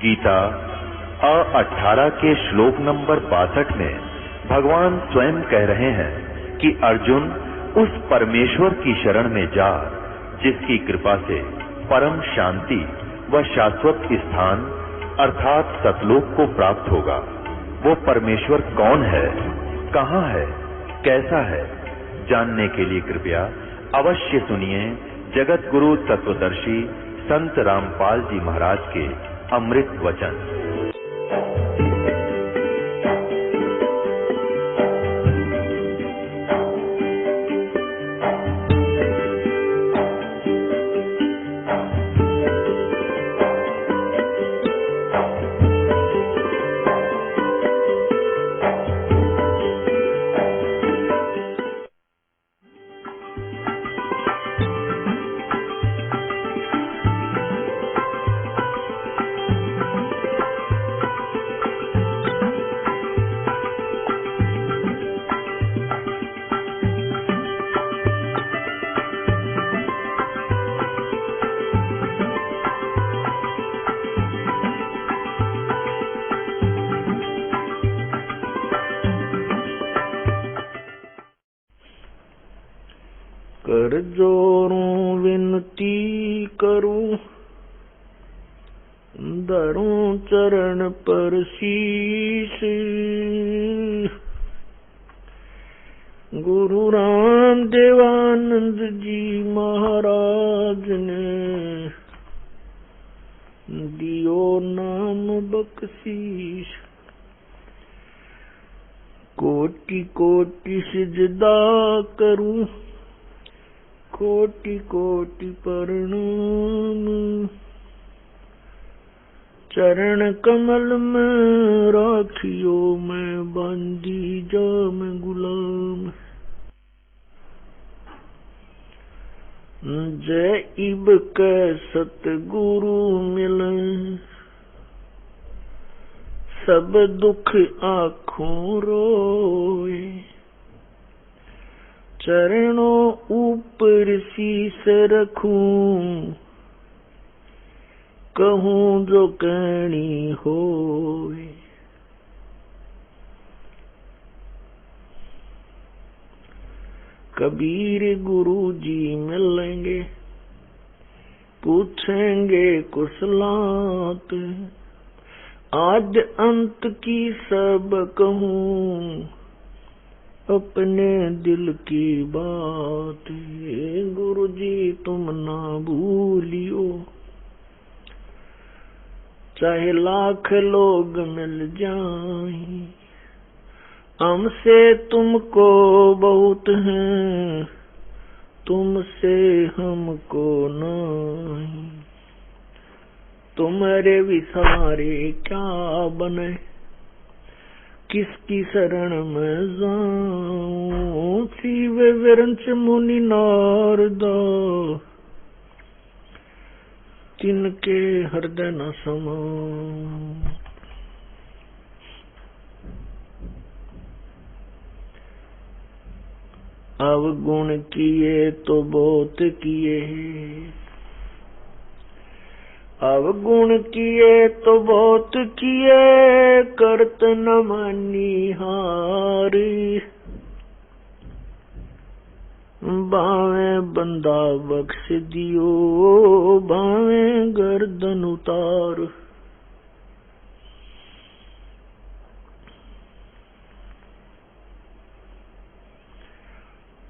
गीता 18 के श्लोक नंबर 62 में भगवान स्वयं कह रहे हैं कि अर्जुन उस परमेश्वर की शरण में जा जिसकी कृपा से परम शांति व शाश्वत स्थान अर्थात सतलोक को प्राप्त होगा। वो परमेश्वर कौन है, कहाँ है, कैसा है, जानने के लिए कृपया अवश्य सुनिए जगत गुरु तत्वदर्शी संत रामपाल जी महाराज के अमृत वचन। कर जोरों विनती करूं, धरूं चरण पर शीश। गुरु राम देवानंद जी महाराज ने दियो नाम बख्शीश। कोटि कोटि सिजदा करूं, कोटि कोटि प्रणाम। चरण कमल में राखियो मैं बंदी जाम गुलाम। जय इब के सतगुरु मिले, सब दुख आँखों रोए। चरणों ऊपर शीस रखूं, कहूं जो कहनी होए। कबीर गुरु जी मिलेंगे, पूछेंगे कुशलात। आज अंत की सब कहूं, अपने दिल की बात। गुरु जी तुम ना भूलियो, चाहे लाख लोग मिल जाएं। हमसे तुमको बहुत है, तुमसे हमको नहीं। तुम्हारे विसारे क्या बने, किसकी शरण में जाऊं। शिव विरंच मुनि नारदा, तिनके हृदय न समाऊं। अवगुण किए तो बहुत किए, अवगुण किए तो बहुत किए। करत न मनिहारी, बावे बंदा बख्श दियो, बावे गर्दन उतार।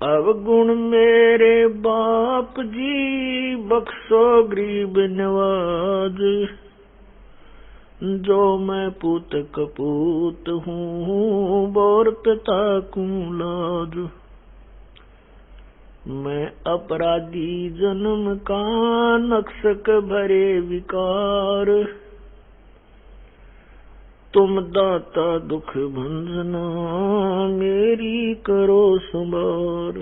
अवगुण मेरे बाप जी, बख्शो गरीब नवाज। जो मैं पूत कपूत हूँ, बोर पिता को लाज। मैं अपराधी जन्म का, नक्शक भरे विकार। तुम दाता दुख भंजना, मेरी करो संभार।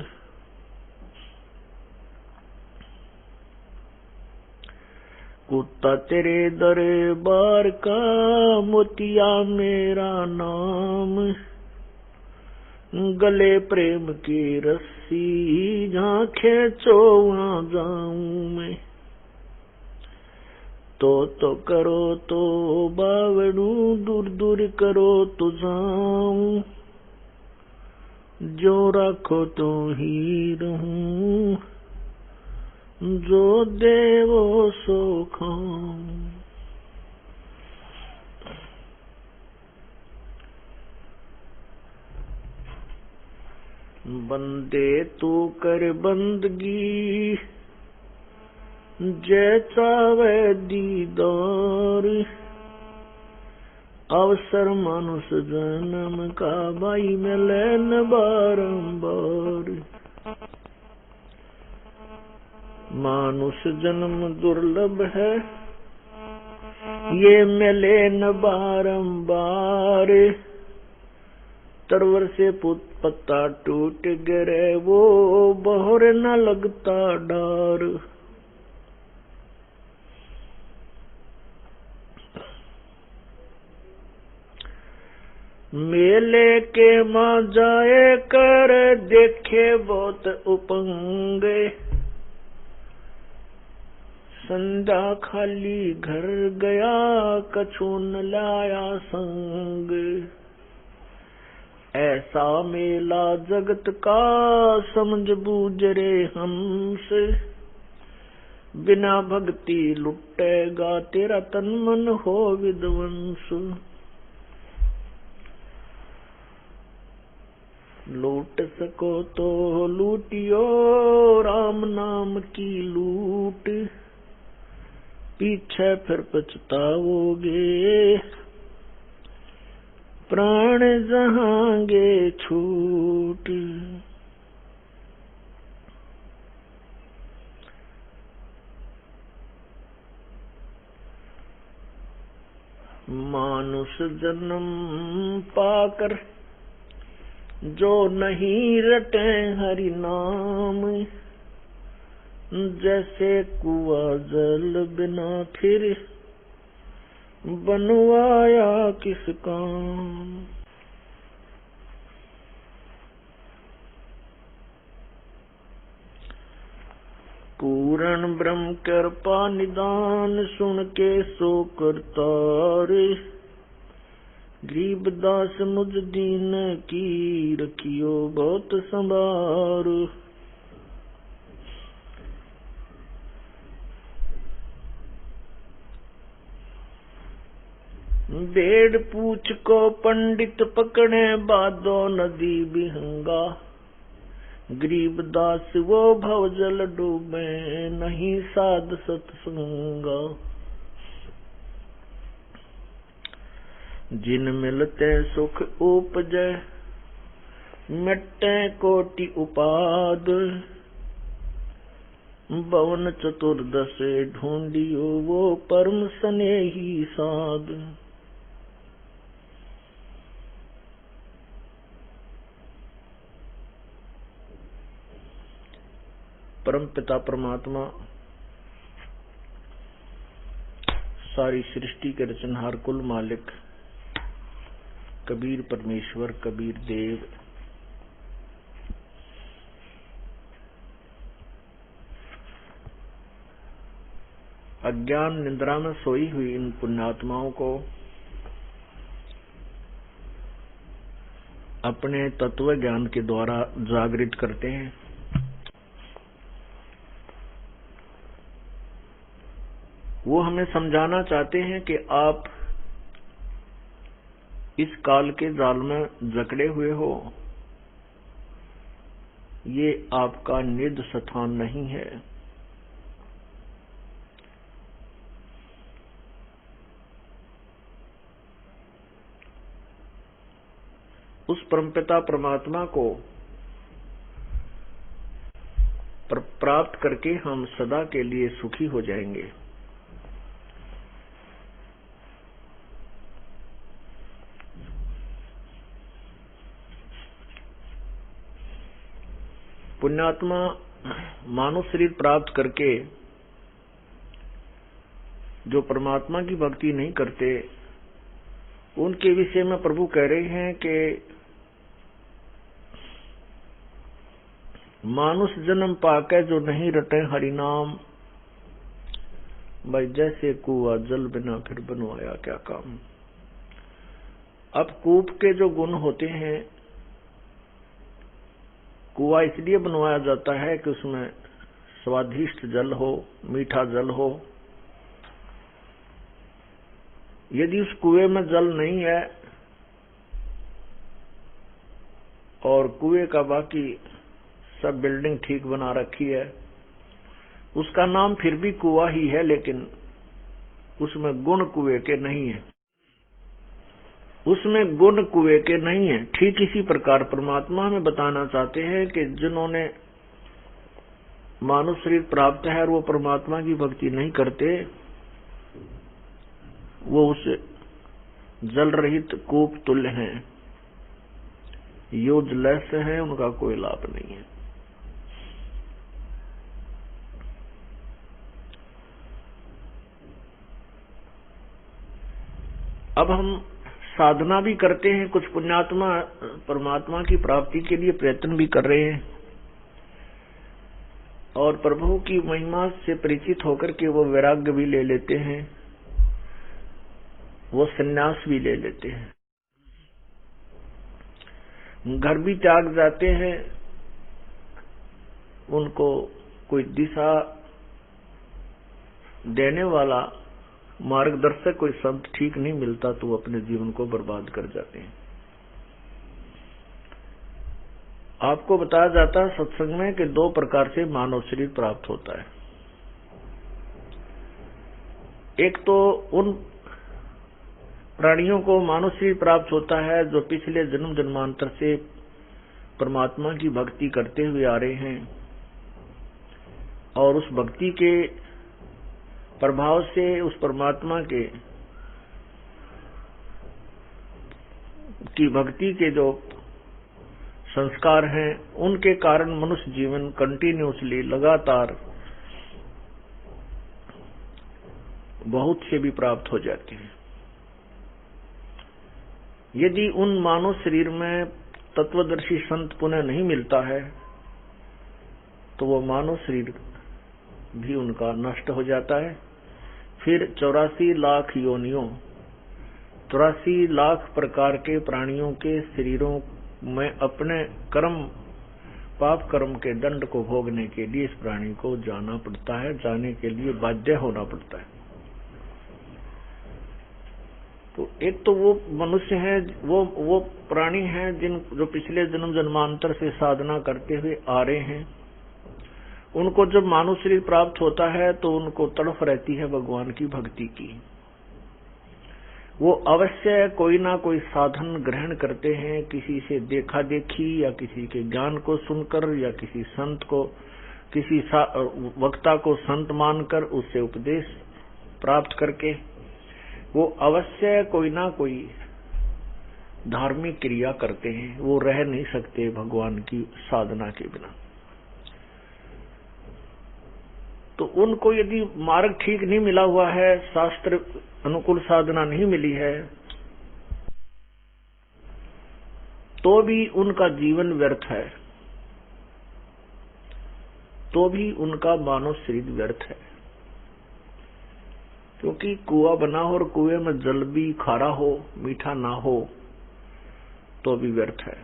कुत्ता तेरे दरबार का, मोतिया मेरा नाम। गले प्रेम की रस्सी, जहाँ खेचो वहाँ जाऊं मैं। तो करो तो बावड़ू, दूर दूर करो तो जाऊं, जो राखो तो ही रहूं, जो देवो सो खाऊं। बंदे तू कर बंदगी, जय चावे दीदार, अवसर मानुष जन्म का भाई मिले न बारंबार। मानुष जन्म दुर्लभ है, ये मिले न बारंबार। तरवर से पत्ता टूट गिरे, वो बहर न लगता डार। मेले के मां जाए कर, देखे बहुत उपंगे, संध्या खाली घर गया, कछु न लाया संग। ऐसा मेला जगत का, समझ बूझ रे हमसे, बिना भक्ति लुटेगा तेरा तन मन हो विध्वंस। लूट सको तो लूटियो, राम नाम की लूट, पीछे फिर पछताओगे, प्राण जहांगे छूट। मानुष जन्म पाकर, जो नहीं रटे हरि नाम, जैसे कुआ जल बिना फिर बनवाया किस काम। पूर्ण ब्रह्म कृपा निदान, सुन के सो करतार। गरीबदास मुझ दीन की, रखियो बहुत संभार। बेड़ पूछ को पंडित पकड़े, बादो नदी बिहंगा। गरीबदास वो भवजल डूबे, नहीं साध सत्संगा। जिन मिलते सुख उपजे, मिटे कोटि उपाद। भवन चतुर्दशे ढूंढियो, वो परम स्नेही साध। परम पिता परमात्मा सारी सृष्टि के रचनहार, कुल मालिक कबीर परमेश्वर, कबीर देव अज्ञान निद्रा में सोई हुई इन पुण्यात्माओं को अपने तत्व ज्ञान के द्वारा जागृत करते हैं। वो हमें समझाना चाहते हैं कि आप इस काल के जाल में जकड़े हुए हो, ये आपका निज स्थान नहीं है। उस परमपिता परमात्मा को प्राप्त करके हम सदा के लिए सुखी हो जाएंगे। पुण्यात्मा मानव शरीर प्राप्त करके जो परमात्मा की भक्ति नहीं करते, उनके विषय में प्रभु कह रहे हैं कि मानुष जन्म पाके जो नहीं रटे हरि नाम, भाई जैसे कुआं जल बिना फिर बनवाया क्या काम। अब कूप के जो गुण होते हैं, कुआं इसलिए बनवाया जाता है कि उसमें स्वादिष्ट जल हो, मीठा जल हो। यदि उस कुएं में जल नहीं है और कुएं का बाकी सब बिल्डिंग ठीक बना रखी है, उसका नाम फिर भी कुआं ही है, लेकिन उसमें गुण कुएं के नहीं है, उसमें गुण कुएं के नहीं है। ठीक इसी प्रकार परमात्मा हमें बताना चाहते हैं कि जिन्होंने मानव शरीर प्राप्त है और वो परमात्मा की भक्ति नहीं करते, वो उस जल रहित कूप तुल्य हैं, यूजलेस है, उनका कोई लाभ नहीं है। अब हम साधना भी करते हैं, कुछ पुण्यात्मा परमात्मा की प्राप्ति के लिए प्रयत्न भी कर रहे हैं और प्रभु की महिमा से परिचित होकर के वो वैराग्य भी ले लेते हैं, वो संन्यास भी ले लेते हैं, घर भी त्याग जाते हैं। उनको कोई दिशा देने वाला मार्गदर्शक, कोई संत ठीक नहीं मिलता तो वो अपने जीवन को बर्बाद कर जाते हैं। आपको बताया जाता है सत्संग में कि 2 प्रकार से मानव शरीर प्राप्त होता है। एक तो उन प्राणियों को मानव शरीर प्राप्त होता है जो पिछले जन्म जन्मांतर से परमात्मा की भक्ति करते हुए आ रहे हैं और उस भक्ति के प्रभाव से, उस परमात्मा के की भक्ति के जो संस्कार हैं, उनके कारण मनुष्य जीवन कंटिन्यूअसली लगातार बहुत से भी प्राप्त हो जाते हैं। यदि उन मानव शरीर में तत्वदर्शी संत पुनः नहीं मिलता है तो वो मानव शरीर भी उनका नष्ट हो जाता है। फिर 84 लाख योनियों, 84 लाख प्रकार के प्राणियों के शरीरों में अपने कर्म, पाप कर्म के दंड को भोगने के लिए इस प्राणी को जाना पड़ता है, जाने के लिए बाध्य होना पड़ता है। तो एक तो वो मनुष्य है, वो प्राणी हैं जो पिछले जन्म जन्मांतर से साधना करते हुए आ रहे हैं। उनको जब मानव शरीर प्राप्त होता है तो उनको तड़फ रहती है भगवान की भक्ति की। वो अवश्य कोई ना कोई साधन ग्रहण करते हैं, किसी से देखा देखी या किसी के ज्ञान को सुनकर या किसी संत को, किसी वक्ता को संत मानकर उससे उपदेश प्राप्त करके वो अवश्य कोई ना कोई धार्मिक क्रिया करते हैं। वो रह नहीं सकते भगवान की साधना के बिना। तो उनको यदि मार्ग ठीक नहीं मिला हुआ है, शास्त्र अनुकूल साधना नहीं मिली है, तो भी उनका जीवन व्यर्थ है, तो भी उनका मानव शरीर व्यर्थ है। क्योंकि कुआं बना हो और कुएं में जल भी खारा हो, मीठा ना हो, तो भी व्यर्थ है।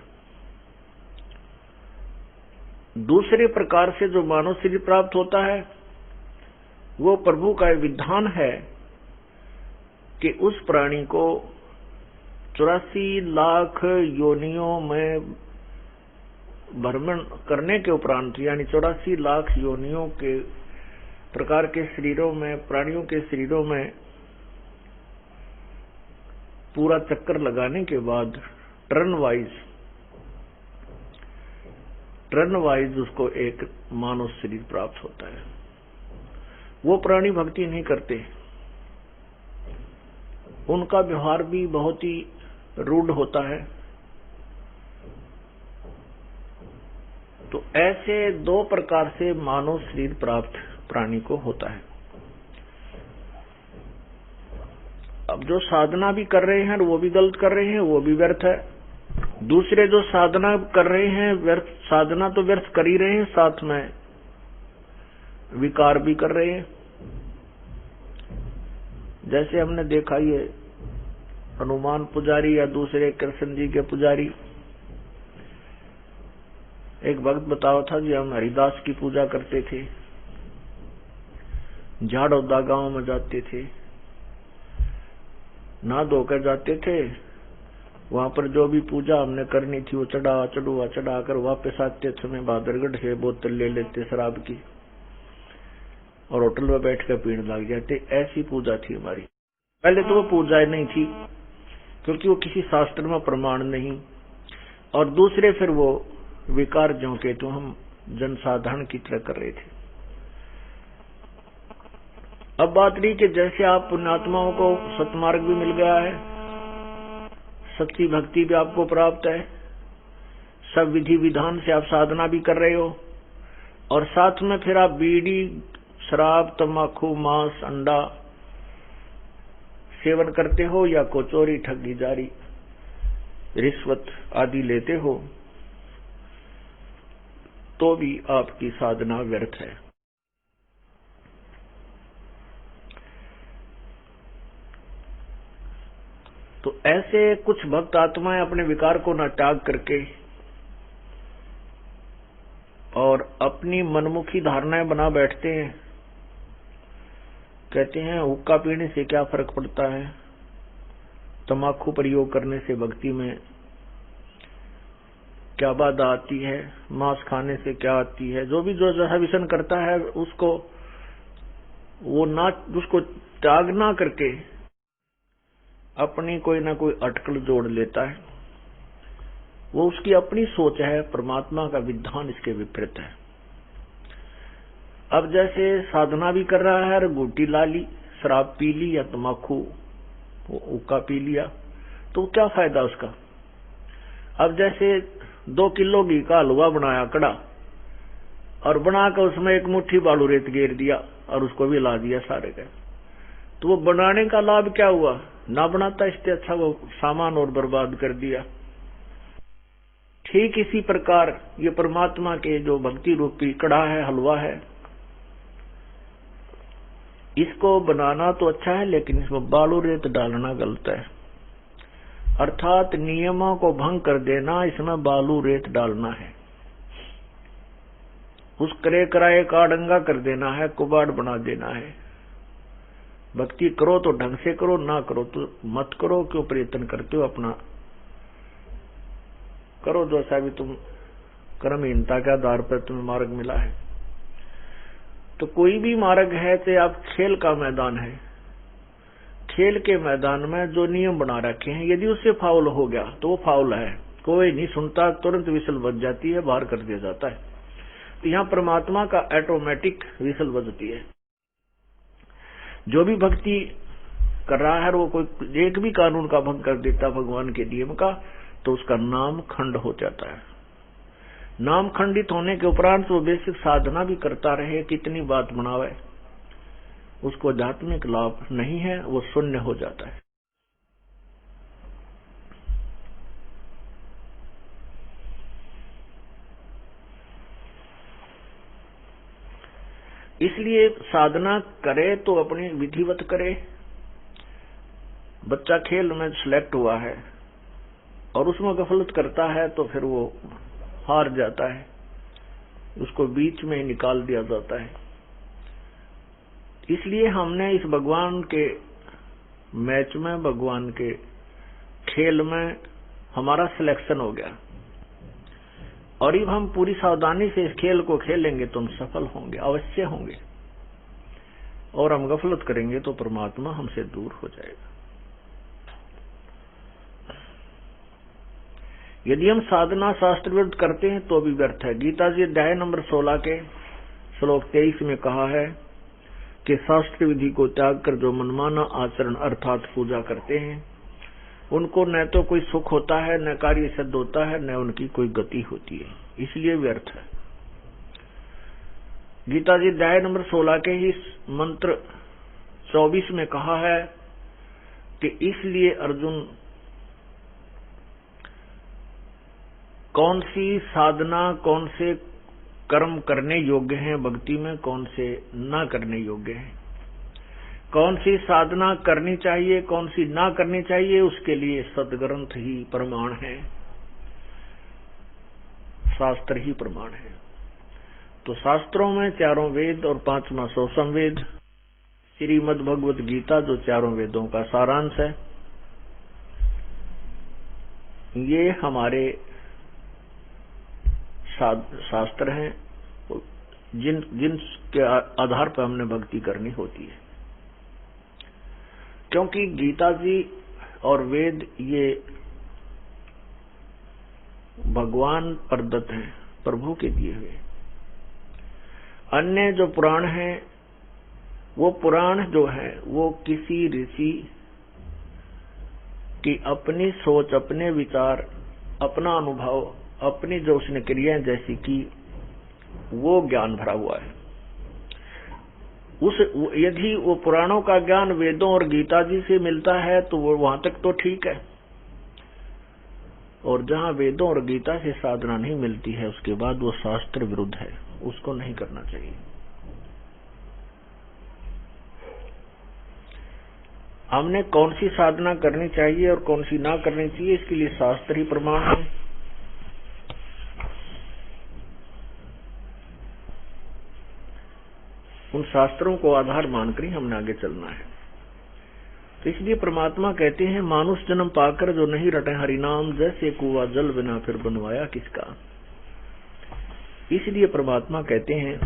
दूसरे प्रकार से जो मानव शरीर प्राप्त होता है, वो प्रभु का विधान है कि उस प्राणी को 84 लाख योनियों में भ्रमण करने के उपरांत, यानी 84 लाख योनियों के प्रकार के शरीरों में, प्राणियों के शरीरों में पूरा चक्कर लगाने के बाद टर्न वाइज उसको एक मानव शरीर प्राप्त होता है। वो प्राणी भक्ति नहीं करते, उनका व्यवहार भी बहुत ही रूढ़ होता है। तो ऐसे 2 प्रकार से मानव शरीर प्राप्त प्राणी को होता है। अब जो साधना भी कर रहे हैं वो भी गलत कर रहे हैं, वो भी व्यर्थ है। दूसरे जो साधना कर रहे हैं, व्यर्थ साधना तो व्यर्थ कर ही रहे हैं, साथ में विकार भी कर रहे हैं। जैसे हमने देखा ये हनुमान पुजारी या दूसरे कृष्ण जी के पुजारी, एक वक्त बताओ था जी हम हरिदास की पूजा करते थे, झाड़ौदा गांव में जाते थे, नहा धोकर जाते थे, वहां पर जो भी पूजा हमने करनी थी वो चढ़ाकर वापस आते समय बहादुरगढ़ से बोतल ले लेते शराब की और होटल में बैठकर पीने लग जाते। ऐसी पूजा थी हमारी। पहले तो वो पूजा नहीं थी क्योंकि वो किसी शास्त्र में प्रमाण नहीं, और दूसरे फिर वो विकार जो के तो हम जनसाधारण की तरह कर रहे थे। अब बात रही कि जैसे आप पुण्यात्माओं को सतमार्ग भी मिल गया है, सच्ची भक्ति भी आपको प्राप्त है, सब विधि विधान से आप साधना भी कर रहे हो, और साथ में फिर आप बीड़ी, शराब, तम्बाकू, मांस, अंडा सेवन करते हो या को चोरी, ठगी, जारी, रिश्वत आदि लेते हो, तो भी आपकी साधना व्यर्थ है। तो ऐसे कुछ भक्त आत्माएं अपने विकार को न त्याग करके और अपनी मनमुखी धारणाएं बना बैठते हैं। कहते हैं हुक्का पीने से क्या फर्क पड़ता है, तम्बाकू प्रयोग करने से भक्ति में क्या बाधा आती है, मांस खाने से क्या आती है। जो भी जो जैसा व्यसन करता है उसको त्याग ना करके अपनी कोई ना कोई अटकल जोड़ लेता है। वो उसकी अपनी सोच है, परमात्मा का विधान इसके विपरीत है। अब जैसे साधना भी कर रहा है और गुटी ला ली, शराब पी ली या तम्बाकू हुक्का पी लिया, तो क्या फायदा उसका। अब जैसे 2 किलो घी का हलवा बनाया कड़ा, और बनाकर उसमें एक मुट्ठी बालू रेत गेर दिया और उसको भी ला दिया सारे का, तो वो बनाने का लाभ क्या हुआ। ना बनाता, इससे अच्छा वो सामान और बर्बाद कर दिया। ठीक इसी प्रकार ये परमात्मा के जो भक्ति रूपी कड़ा है, हलवा है, इसको बनाना तो अच्छा है लेकिन इसमें बालू रेत डालना गलत है। अर्थात नियमों को भंग कर देना, इसमें बालू रेत डालना है। उस करे कराए का डंगा कर देना है, कुबाड़ बना देना है। भक्ति करो तो ढंग से करो, ना करो तो मत करो। क्यों प्रयत्न करते हो, अपना करो जैसा भी तुम कर्महीनता के आधार पर तुम्हें मार्ग मिला है। तो कोई भी मार्ग है, चाहे आप खेल का मैदान है, खेल के मैदान में जो नियम बना रखे हैं, यदि उससे फाउल हो गया तो वो फाउल है, कोई नहीं सुनता, तुरंत विसल बज जाती है, बाहर कर दिया जाता है। तो यहाँ परमात्मा का ऑटोमेटिक विसल बजती है। जो भी भक्ति कर रहा है वो कोई एक भी कानून का भंग कर देता भगवान के नियम का, तो उसका नाम खंड हो जाता है। नाम खंडित होने के उपरांत वो बेसिक साधना भी करता रहे, कितनी बात बनावे, उसको आध्यात्मिक लाभ नहीं है, वो शून्य हो जाता है। इसलिए साधना करे तो अपनी विधिवत करे। बच्चा खेल में सिलेक्ट हुआ है और उसमें गफलत करता है तो फिर वो हार जाता है, उसको बीच में ही निकाल दिया जाता है। इसलिए हमने इस भगवान के मैच में, भगवान के खेल में हमारा सिलेक्शन हो गया, और अब हम पूरी सावधानी से इस खेल को खेलेंगे तो हम सफल होंगे, अवश्य होंगे। और हम गफलत करेंगे तो परमात्मा हमसे दूर हो जाएगा। यदि हम साधना शास्त्र विरुद्ध करते हैं तो भी व्यर्थ है। गीता जी अध्याय नंबर 16 के श्लोक 23 में कहा है कि शास्त्र विधि को त्याग कर जो मनमाना आचरण अर्थात पूजा करते हैं, उनको न तो कोई सुख होता है, न कार्य सिद्ध होता है, न उनकी कोई गति होती है, इसलिए व्यर्थ है। गीता जी अध्याय नंबर 16 के ही मंत्र 24 में कहा है कि इसलिए अर्जुन कौन सी साधना, कौन से कर्म करने योग्य हैं भक्ति में, कौन से ना करने योग्य हैं। कौन सी साधना करनी चाहिए, कौन सी ना करनी चाहिए, उसके लिए सदग्रंथ ही प्रमाण है, शास्त्र ही प्रमाण है। तो शास्त्रों में चारों वेद और 5वां सौसम वेद, श्रीमद् भगवत गीता जो चारों वेदों का सारांश है, ये हमारे शास्त्र हैं जिनके आधार पर हमने भक्ति करनी होती है। क्योंकि गीता जी और वेद ये भगवान प्रदत्त हैं, प्रभु के दिए हुए। अन्य जो पुराण हैं, वो पुराण जो है वो किसी ऋषि की अपनी सोच, अपने विचार, अपना अनुभव, अपनी जो उसने क्रियाएं जैसी की, वो ज्ञान भरा हुआ है। यदि वो पुराणों का ज्ञान वेदों और गीता जी से मिलता है तो वो वहां तक तो ठीक है, और जहां वेदों और गीता से साधना नहीं मिलती है उसके बाद वो शास्त्र विरुद्ध है, उसको नहीं करना चाहिए। हमने कौन सी साधना करनी चाहिए और कौन सी ना करनी चाहिए, इसके लिए शास्त्र ही प्रमाण है। उन शास्त्रों को आधार मानकर ही हमने आगे चलना है। तो इसलिए परमात्मा कहते हैं, मानुष जन्म पाकर जो नहीं रटे हरिनाम, जैसे कुआं जल बिना फिर बनवाया किसका। इसलिए परमात्मा कहते हैं,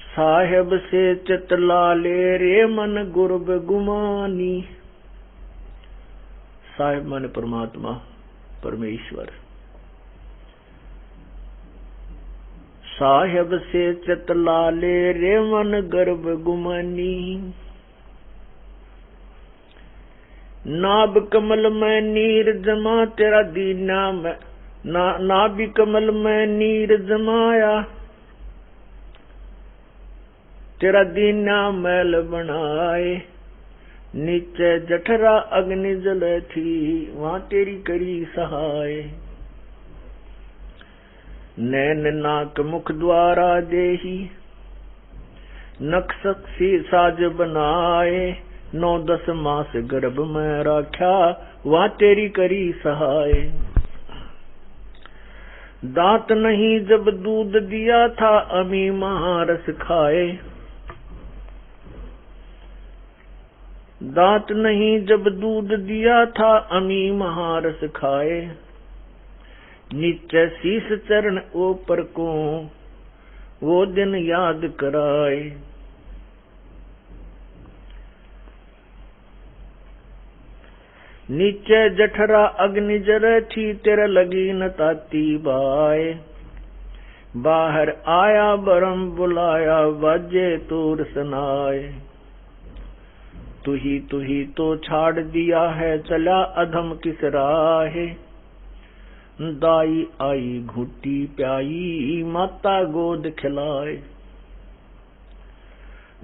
साहेब से चितला ले रे मन गुरब गुमानी। साहेब माने परमात्मा, परमेश्वर। साहेब से चितला ले रे मन गर्भ गुमानी। नाभ कमल में नीर जमा तेरा दीना में, नाभि कमल में नीर जमाया, तेरा दीना मैल बनाए। नीचे जठरा अग्नि जले थी, वहां तेरी करी सहाय। नैन नाक मुख द्वारा देही, नक्शी साज बनाए। 9-10 मास गर्भ में राख्या, वहां तेरी करी सहाय। दांत नहीं जब दूध दिया था, अमी महारस खाए। दांत नहीं जब दूध दिया था, अमी महारस खाए। नीचे शीश चरण ऊपर को, वो दिन याद कराए। नीचे जठरा अग्नि जरे थी, तेरे लगी न ताती बाए। बाहर आया बरम बुलाया, बाजे तूर सुनाए। तू ही तो छाड़ दिया है, चला अधम किस राहे। दाई आई घुटी प्याई, माता गोद खिलाए।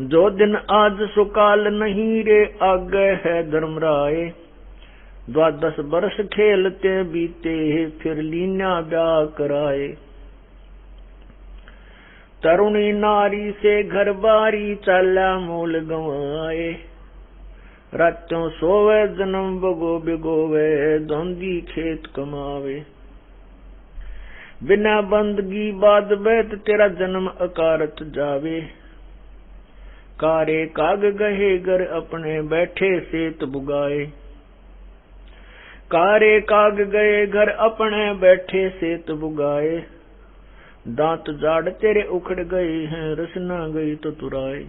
जो दिन आज सुकाल नहीं रे, आगे है धर्मराय। 12 बरस खेलते बीते, फिर लीना ब्याह कराए। तरुणी नारी से घर बारी, चाला मूल गंवाए। रातों सोवे जन्म बगो बिगोवे, धोंदी खेत कमावे। बिना बंदगी बाद बैत, तेरा जन्म अकारत जावे। कारे काग गहे घर अपने, बैठे सेत बुगाए। कारे काग गए घर अपने, बैठे सेत बुगाए। दांत जाड़ तेरे उखड़ गए हैं, रसना गई तो तुराए।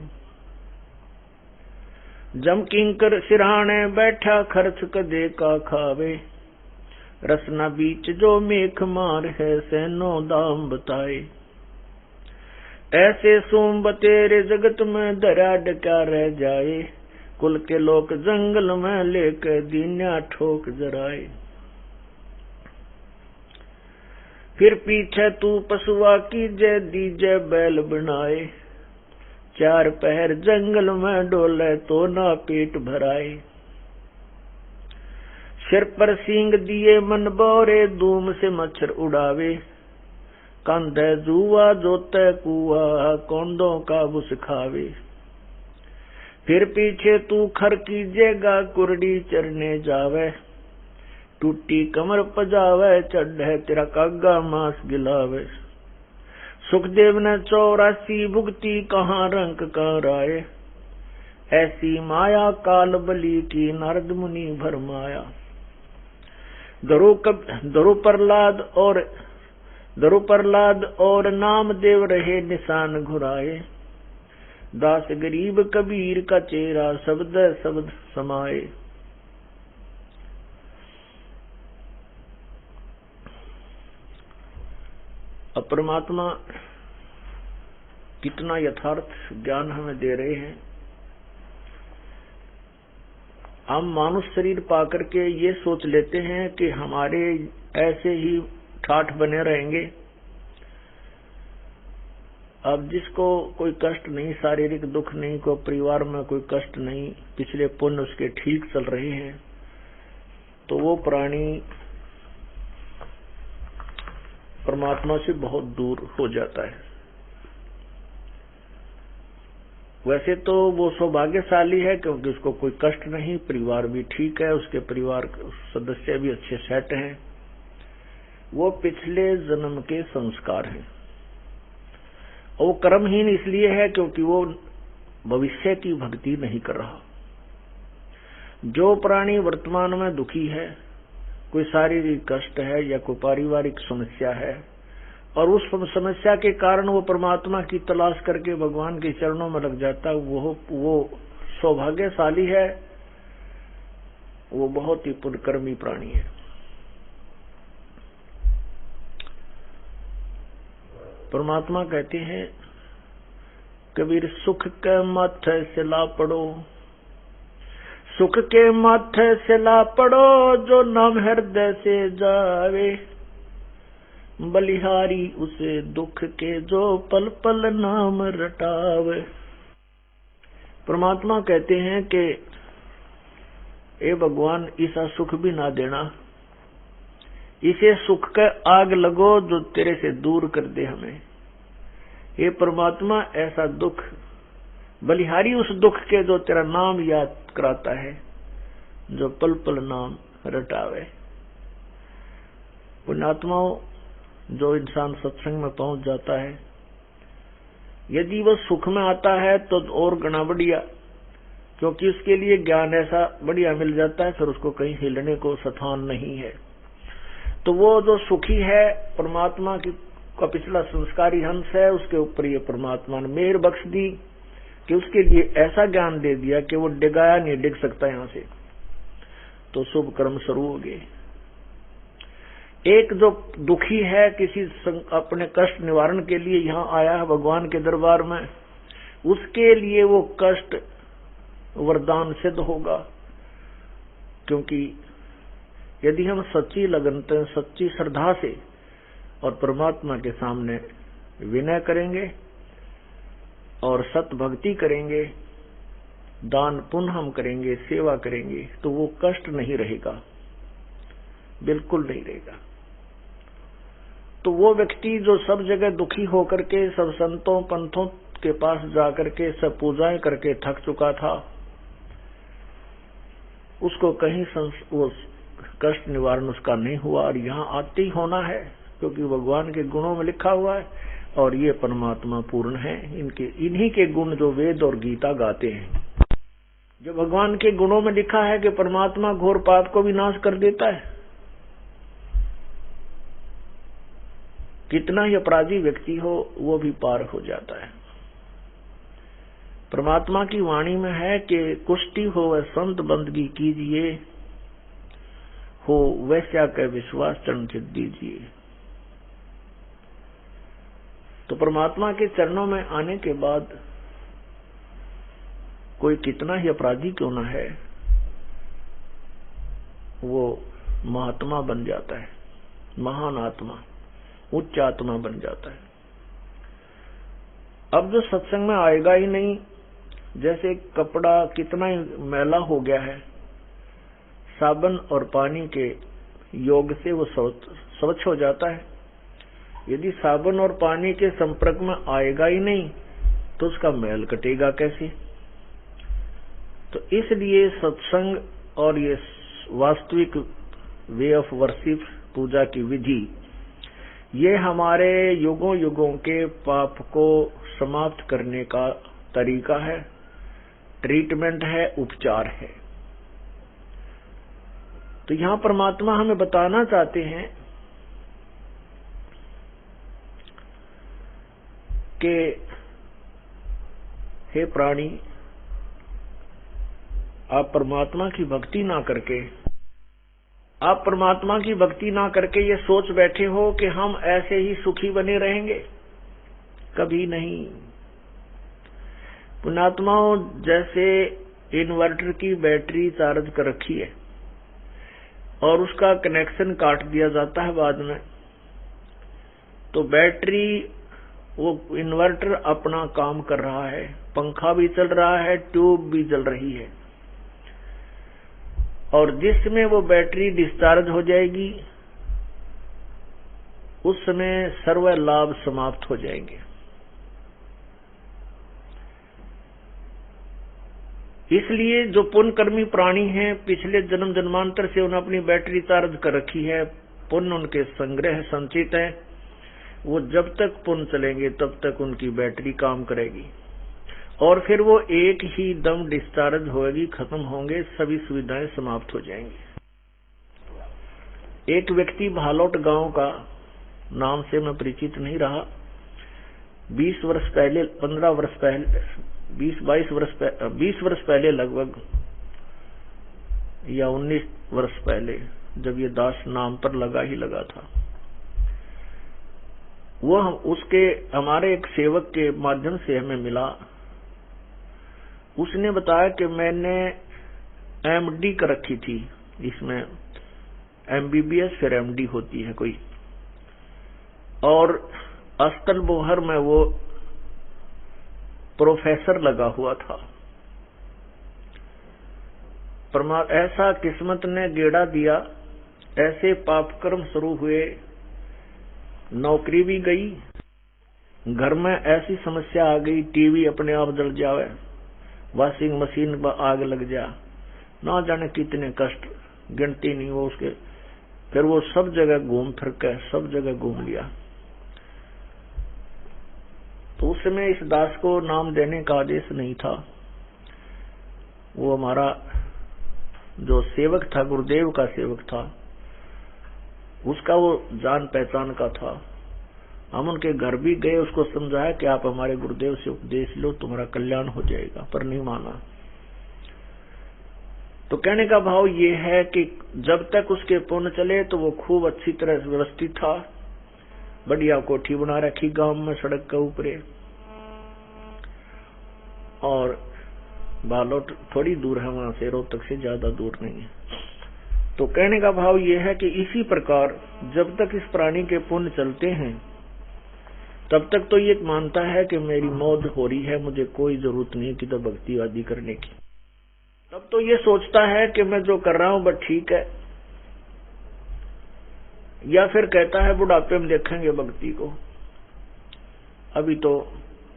जम किंकर सिरहाने बैठा, खर्च कदे का खावे। रसना बीच जो मेख मार है, सैनो दाम बताए। ऐसे सोम तेरे जगत में, दरा डका रह जाए। कुल के लोग जंगल में लेकर, दीन्या ठोक जराए। फिर पीछे तू पशुआ की जय दीजे बैल बनाए। 4 पहर जंगल में डोले, तो ना पेट भराए। सिर पर सींग दिए मन बोरे, धूम से मच्छर उड़ावे। कंधे जुआ जोते कुआ, कौंडों का बुस खावे। फिर पीछे तू खर कीजेगा, कुरडी चरने जावे, टूटी कमर पजावे, चढ़े तेरा कागा मांस गिलावे। सुखदेव ने 84 भुगती, कहाँ रंक कहाँ राय, ऐसी माया काल बली की, नारद मुनि भरमाया। दरु प्रहलाद और नामदेव रहे निशान घुराए, दास गरीब कबीर का चेहरा, शब्द शब्द समाए। अब परमात्मा कितना यथार्थ ज्ञान हमें दे रहे हैं। हम मानुष शरीर पाकर के ये सोच लेते हैं कि हमारे ऐसे ही ठाठ बने रहेंगे। अब जिसको कोई कष्ट नहीं, शारीरिक दुख नहीं, कोई परिवार में कोई कष्ट नहीं, पिछले पुण्य उसके ठीक चल रहे हैं, तो वो प्राणी परमात्मा से बहुत दूर हो जाता है। वैसे तो वो सौभाग्यशाली है क्योंकि उसको कोई कष्ट नहीं, परिवार भी ठीक है, उसके परिवार सदस्य भी अच्छे सेट हैं। वो पिछले जन्म के संस्कार हैं और वो कर्महीन इसलिए है क्योंकि वो भविष्य की भक्ति नहीं कर रहा। जो प्राणी वर्तमान में दुखी है, कोई शारीरिक कष्ट है या कोई पारिवारिक समस्या है और उस समस्या के कारण वो परमात्मा की तलाश करके भगवान के चरणों में लग जाता है, वो सौभाग्यशाली है, वो बहुत ही पुण्यकर्मी प्राणी है। परमात्मा कहते हैं, कबीर सुख के माथे से ला पड़ो, सुख के माथे से ला पड़ो, जो नाम हृदय से जावे, बलिहारी उसे दुख के, जो पल पल नाम रटावे। परमात्मा कहते हैं कि ए भगवान, ऐसा सुख भी ना देना, इसे सुख का आग लगो जो तेरे से दूर कर दे हमें। हे परमात्मा, ऐसा दुख, बलिहारी उस दुख के जो तेरा नाम याद कराता है, जो पल पल नाम रटावे। पुण्यात्माओं, जो इंसान सत्संग में पहुंच जाता है, यदि वह सुख में आता है तो और गना बढ़िया, क्योंकि उसके लिए ज्ञान ऐसा बढ़िया मिल जाता है, फिर उसको कहीं हिलने को स्थान नहीं है। तो वो जो सुखी है, परमात्मा की का पिछला संस्कारी हंस है, उसके ऊपर ये परमात्मा ने मेहर बख्श दी कि उसके लिए ऐसा ज्ञान दे दिया कि वो डिगाया नहीं डिग सकता यहां से, तो शुभ कर्म शुरू हो गए। एक जो दुखी है, किसी अपने कष्ट निवारण के लिए यहाँ आया है भगवान के दरबार में, उसके लिए वो कष्ट वरदान सिद्ध होगा, क्योंकि यदि हम सच्ची लगन, सच्ची श्रद्धा से और परमात्मा के सामने विनय करेंगे और सत भक्ति करेंगे, दान पुण्य हम करेंगे, सेवा करेंगे, तो वो कष्ट नहीं रहेगा, बिल्कुल नहीं रहेगा। तो वो व्यक्ति जो सब जगह दुखी होकर के, सब संतों पंथों के पास जाकर के सब पूजाएं करके थक चुका था, उसको कहीं वो कष्ट निवारण उसका नहीं हुआ, और यहाँ आते ही होना है, क्योंकि भगवान के गुणों में लिखा हुआ है और ये परमात्मा पूर्ण है। इन्हीं के गुण जो वेद और गीता गाते हैं। जो भगवान के गुणों में लिखा है कि परमात्मा घोर पाप को भी नाश कर देता है, कितना ही अपराधी व्यक्ति हो वो भी पार हो जाता है। परमात्मा की वाणी में है कि कुष्टि हो वह संत बंदगी कीजिए, हो वैश्या के विश्वास चरण चित दीजिए। तो परमात्मा के चरणों में आने के बाद कोई कितना ही अपराधी क्यों ना है, वो महात्मा बन जाता है, महान आत्मा, उच्च आत्मा बन जाता है। अब जो सत्संग में आएगा ही नहीं, जैसे कपड़ा कितना ही मैला हो गया है, साबुन और पानी के योग से वो स्वच्छ हो जाता है। यदि साबुन और पानी के संपर्क में आएगा ही नहीं तो उसका मैल कटेगा कैसे? तो इसलिए सत्संग और ये वास्तविक वे ऑफ वर्शिप, पूजा की विधि, ये हमारे युगों युगों के पाप को समाप्त करने का तरीका है, ट्रीटमेंट है, उपचार है। तो यहां परमात्मा हमें बताना चाहते हैं कि हे प्राणी, आप परमात्मा की भक्ति ना करके ये सोच बैठे हो कि हम ऐसे ही सुखी बने रहेंगे। कभी नहीं। पुण्यात्माओं, जैसे इन्वर्टर की बैटरी चार्ज कर रखी है और उसका कनेक्शन काट दिया जाता है बाद में, तो बैटरी, वो इन्वर्टर अपना काम कर रहा है, पंखा भी चल रहा है, ट्यूब भी जल रही है, और जिस समय वो बैटरी डिस्चार्ज हो जाएगी उस समय सर्व लाभ समाप्त हो जाएंगे। इसलिए जो पुण्यकर्मी प्राणी हैं, पिछले जन्म जन्मांतर से उन्होंने अपनी बैटरी चार्ज कर रखी है, पुण्य उनके संग्रह संचित है, वो जब तक पुण्य चलेंगे तब तक उनकी बैटरी काम करेगी, और फिर वो एक ही दम डिस्चार्ज होगी, खत्म होंगे, सभी सुविधाएं समाप्त हो जाएंगी। एक व्यक्ति भालौट गांव का, नाम से मैं परिचित नहीं रहा, 20 वर्ष पहले, 15 वर्ष पहले, 20 वर्ष पहले लगभग, या 19 वर्ष पहले, जब ये दास नाम पर लगा था, वो उसके हमारे एक सेवक के माध्यम से हमें मिला। उसने बताया कि मैंने एमडी कर रखी थी, इसमें एमबीबीएस फिर एमडी होती है कोई, और अस्तल बोहर में वो प्रोफेसर लगा हुआ था। ऐसा किस्मत ने गेड़ा दिया, ऐसे पापकर्म शुरू हुए, नौकरी भी गई, घर में ऐसी समस्या आ गई, टीवी अपने आप जल जावे, वॉशिंग मशीन पर आग लग जा, ना जाने कितने कष्ट, गिनती नहीं हो उसके। फिर वो सब जगह घूम फिर के सब जगह घूम लिया। तो उस समय इस दास को नाम देने का आदेश नहीं था। वो हमारा जो सेवक था, गुरुदेव का सेवक था, उसका वो जान पहचान का था। हम उनके घर भी गए, उसको समझाया कि आप हमारे गुरुदेव से उपदेश लो, तुम्हारा कल्याण हो जाएगा, पर नहीं माना। तो कहने का भाव ये है कि जब तक उसके पुण्य चले तो वो खूब अच्छी तरह से व्यवस्थित था, बढ़िया कोठी बना रखी गांव में सड़क के ऊपर, और बालोट थोड़ी दूर है वहां से, रोहतक से ज्यादा दूर नहीं है। तो कहने का भाव ये है कि इसी प्रकार जब तक इस प्राणी के पुण्य चलते हैं तब तक तो ये मानता है कि मेरी मौज हो रही है, मुझे कोई जरूरत नहीं कि तो भक्ति आदि करने की। तब तो ये सोचता है कि मैं जो कर रहा हूं बस ठीक है, या फिर कहता है बुढ़ापे में देखेंगे भक्ति को, अभी तो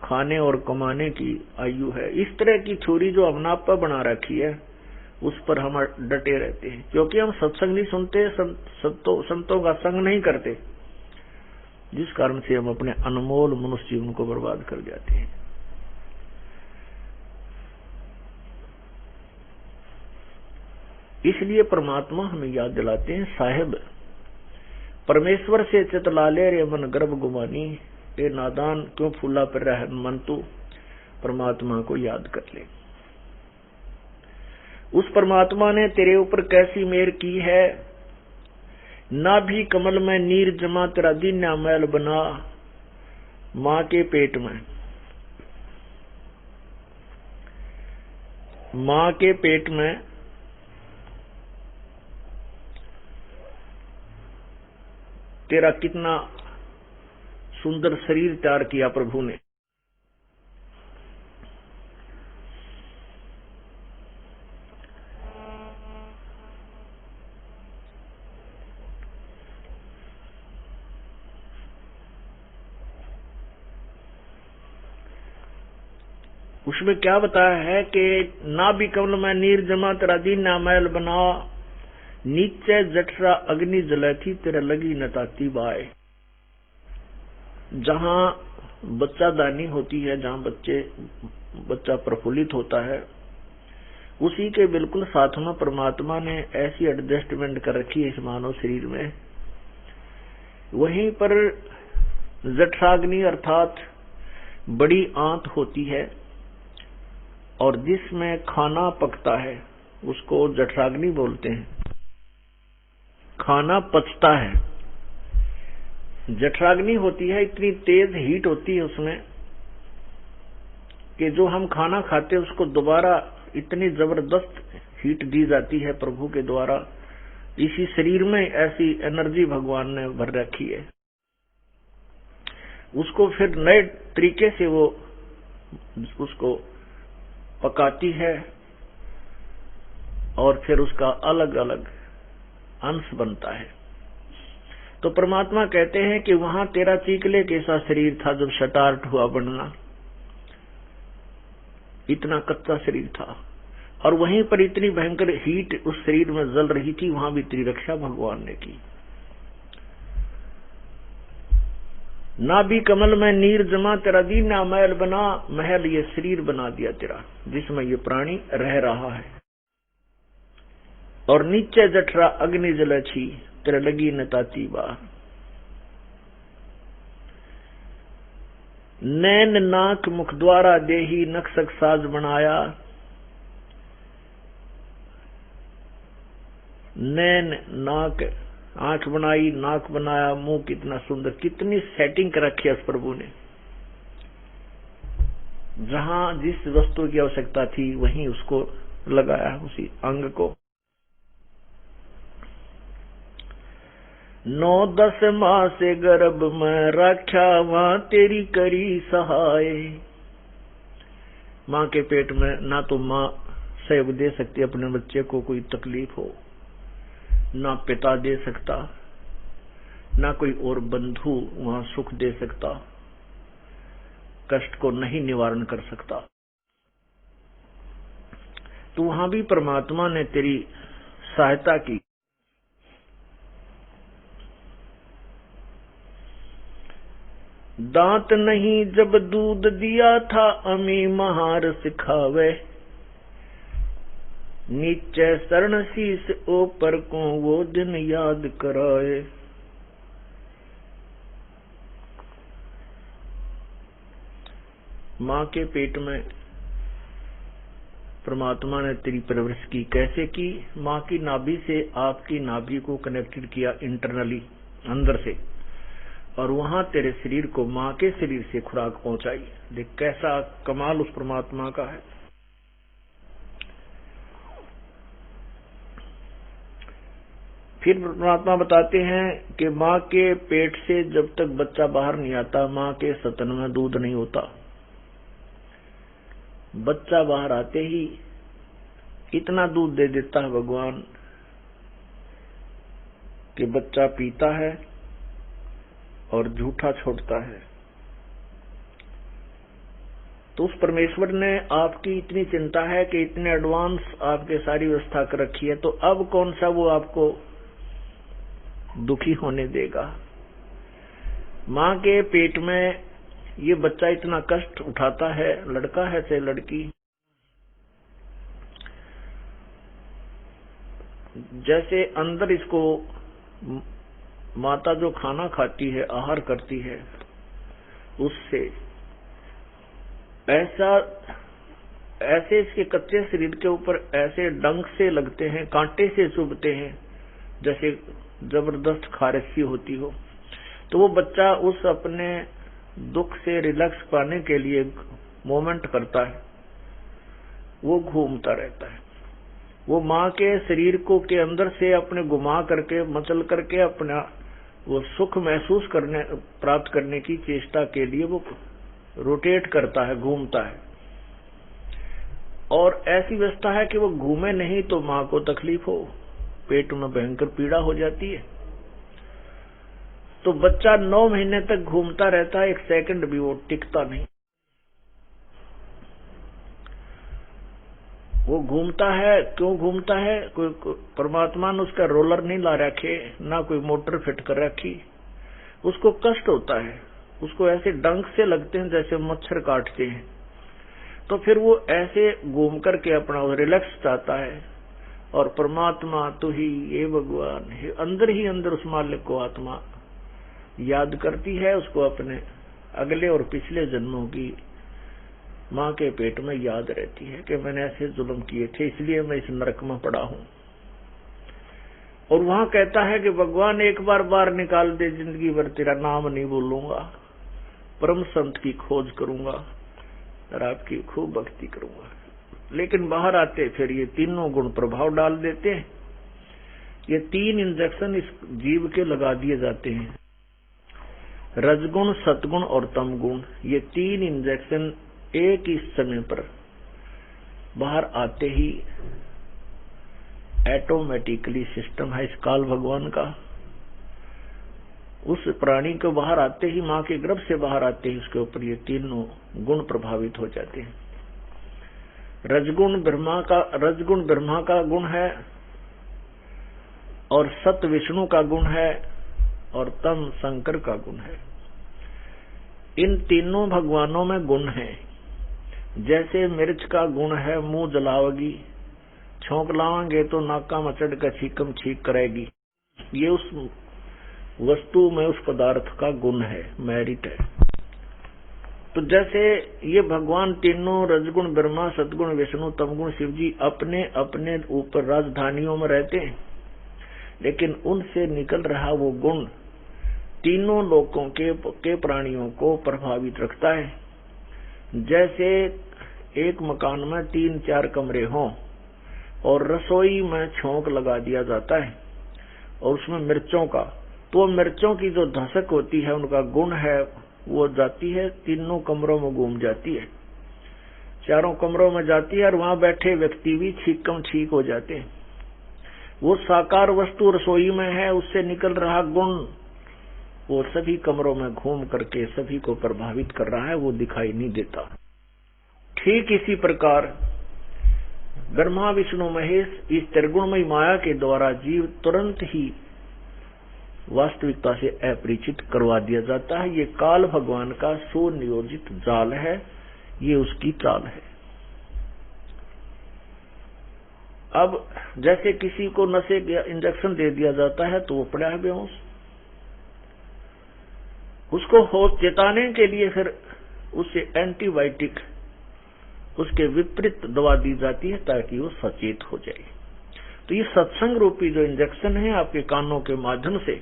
खाने और कमाने की आयु है। इस तरह की थ्योरी जो हमने आप पर बना रखी है उस पर हम डटे रहते हैं, क्योंकि हम सत्संग नहीं सुनते, संतों का संग नहीं करते, जिस कारण से हम अपने अनमोल मनुष्य जीवन को बर्बाद कर जाते हैं। इसलिए परमात्मा हमें याद दिलाते हैं, साहेब परमेश्वर से चितलाले रे मन गर्भ गुमानी, ए नादान क्यों फूला पर रह मन तू, परमात्मा को याद कर ले। उस परमात्मा ने तेरे ऊपर कैसी मेहर की है, ना भी कमल में नीर जमा तेरा दीन्या मैल बना, मां के पेट में तेरा कितना सुंदर शरीर तैयार किया प्रभु ने। उसमें क्या बताया है कि नाभि कमल में नीर जमा तेरा दीना मैल बना, नीचे जठरा अग्नि जलती तेरा लगी नताती बाय। जहां बच्चा दानी होती है, जहां बच्चा प्रफुल्लित होता है, उसी के बिल्कुल साथ में परमात्मा ने ऐसी एडजस्टमेंट कर रखी है इस मानव शरीर में। वहीं पर जठराग्नि अर्थात बड़ी आंत होती है और जिसमें खाना पकता है उसको जठराग्नि बोलते हैं। खाना पचता है, जठराग्नि होती है, इतनी तेज हीट होती है उसमें कि जो हम खाना खाते हैं उसको दोबारा इतनी जबरदस्त हीट दी जाती है प्रभु के द्वारा। इसी शरीर में ऐसी एनर्जी भगवान ने भर रखी है। उसको फिर नए तरीके से वो उसको पकाती है और फिर उसका अलग अलग अंश बनता है। तो परमात्मा कहते हैं कि वहां तेरा चीकले कैसा शरीर था जब शटार्ट हुआ बनना, इतना कच्चा शरीर था, और वहीं पर इतनी भयंकर हीट उस शरीर में जल रही थी, वहां भी तेरी रक्षा भगवान ने की। नाभि कमल में नीर जमा तेरा दीना महल बना, महल ये शरीर बना दिया तेरा जिसमें ये प्राणी रह रहा है। और नीचे जठरा अग्नि जल छी तेरे लगी नताती बार। नैन नाक मुख द्वारा देही नक्सक साज बनाया, नैन नाक आंख बनाई, नाक बनाया, मुंह कितना सुंदर, कितनी सेटिंग कर रखी है उस प्रभु ने। जहां जिस वस्तु की आवश्यकता थी वहीं उसको लगाया, उसी अंग को। 9-10 माह से गर्भ में रखा वहां तेरी करी सहाय। मां के पेट में ना तो मां सहयोग दे सकती अपने बच्चे को, कोई तकलीफ हो, ना पिता दे सकता, ना कोई और बंधु वहां सुख दे सकता, कष्ट को नहीं निवारण कर सकता। तो वहां भी परमात्मा ने तेरी सहायता की। दांत नहीं जब दूध दिया था अमी महार सिखावे, नीचे शरण शीस ऊपर को वो दिन याद कराए। मां के पेट में परमात्मा ने तेरी परवरिश की। कैसे की? मां की नाभि से आपकी नाभि को कनेक्टेड किया इंटरनली, अंदर से, और वहां तेरे शरीर को मां के शरीर से खुराक पहुंचाई। देख कैसा कमाल उस परमात्मा का है। फिर परमात्मा बताते हैं कि मां के पेट से जब तक बच्चा बाहर नहीं आता, मां के स्तन में दूध नहीं होता। बच्चा बाहर आते ही इतना दूध दे देता है भगवान कि बच्चा पीता है और झूठा छोड़ता है। तो उस परमेश्वर ने आपकी इतनी चिंता है कि इतने एडवांस आपके सारी व्यवस्था कर रखी है, तो अब कौन सा वो आपको दुखी होने देगा। मां के पेट में ये बच्चा इतना कष्ट उठाता है, लड़का है चाहे लड़की। जैसे अंदर इसको माता जो खाना खाती है, आहार करती है, उससे ऐसे इसके कच्चे शरीर के ऊपर ऐसे डंक से लगते हैं, कांटे से चुभते हैं, जैसे जबरदस्त खारिश होती हो। तो वो बच्चा उस अपने दुख से रिलैक्स पाने के लिए मोमेंट करता है, वो घूमता रहता है। वो मां के शरीर को के अंदर से अपने घुमा करके, मचल करके अपना वो सुख महसूस करने प्राप्त करने की चेष्टा के लिए वो रोटेट करता है, घूमता है। और ऐसी व्यवस्था है कि वो घूमे नहीं तो मां को तकलीफ हो, पेट में भयंकर पीड़ा हो जाती है। तो बच्चा 9 महीने तक घूमता रहता है, 1 सेकंड भी वो टिकता नहीं। वो घूमता है, क्यों घूमता है? कोई परमात्मा ने उसका रोलर नहीं ला रखे, ना कोई मोटर फिट कर रखी। उसको कष्ट होता है, उसको ऐसे डंक से लगते हैं जैसे मच्छर काटते हैं। तो फिर वो ऐसे घूम करके अपना रिलैक्स चाहता है। और परमात्मा तो ही, ये भगवान है, अंदर ही अंदर उस मालिक को आत्मा याद करती है, उसको अपने अगले और पिछले जन्मों की माँ के पेट में याद रहती है कि मैंने ऐसे जुल्म किए थे, इसलिए मैं इस नरक में पड़ा हूं। और वहां कहता है कि भगवान एक बार बाहर निकाल दे, जिंदगी भर तेरा नाम नहीं बोलूंगा, परम संत की खोज करूंगा और आपकी खूब भक्ति करूंगा। लेकिन बाहर आते फिर ये तीनों गुण प्रभाव डाल देते हैं। ये 3 इंजेक्शन इस जीव के लगा दिए जाते हैं, रजगुण, सतगुण और तमगुण। ये 3 इंजेक्शन एक ही समय पर बाहर आते ही ऑटोमेटिकली सिस्टम है इस काल भगवान का। उस प्राणी को बाहर आते ही, मां के गर्भ से बाहर आते ही उसके ऊपर ये तीनों गुण प्रभावित हो जाते हैं। रजगुण ब्रह्मा का गुण है, और सत विष्णु का गुण है, और तम शंकर का गुण है। इन तीनों भगवानों में गुण है। जैसे मिर्च का गुण है मुंह जलावगी, छोंक लावांगे तो नाका मचड़ कर छीकम छीक करेगी। ये उस वस्तु में, उस पदार्थ का गुण है, मेरिट है। तो जैसे ये भगवान तीनों रजगुण ब्रह्मा, सतगुण विष्णु, तमगुण शिव जी अपने अपने ऊपर राजधानियों में रहते हैं, लेकिन उनसे निकल रहा वो गुण तीनों लोकों के प्राणियों को प्रभावित रखता है। जैसे एक मकान में 3-4 कमरे हों और रसोई में छोंक लगा दिया जाता है और उसमें मिर्चों का, तो मिर्चों की जो धसक होती है, उनका गुण है, वो जाती है तीनों कमरों में घूम जाती है, 4 कमरों में जाती है, और वहां बैठे व्यक्ति भी छीकम छीक हो जाते हैं। वो साकार वस्तु रसोई में है, उससे निकल रहा गुण वो सभी कमरों में घूम करके सभी को प्रभावित कर रहा है, वो दिखाई नहीं देता। ठीक इसी प्रकार ब्रह्मा विष्णु महेश इस त्रिगुणमयी माया के द्वारा जीव तुरंत ही वास्तविकता से अपरिचित करवा दिया जाता है। ये काल भगवान का सुनियोजित जाल है, ये उसकी चाल है। अब जैसे किसी को नशे का इंजेक्शन दे दिया जाता है तो वो पड़ा है बेहोश, उसको होश चेताने के लिए फिर उससे एंटीबायोटिक, उसके विपरीत दवा दी जाती है ताकि वो सचेत हो जाए। तो ये सत्संग रूपी जो इंजेक्शन है आपके कानों के माध्यम से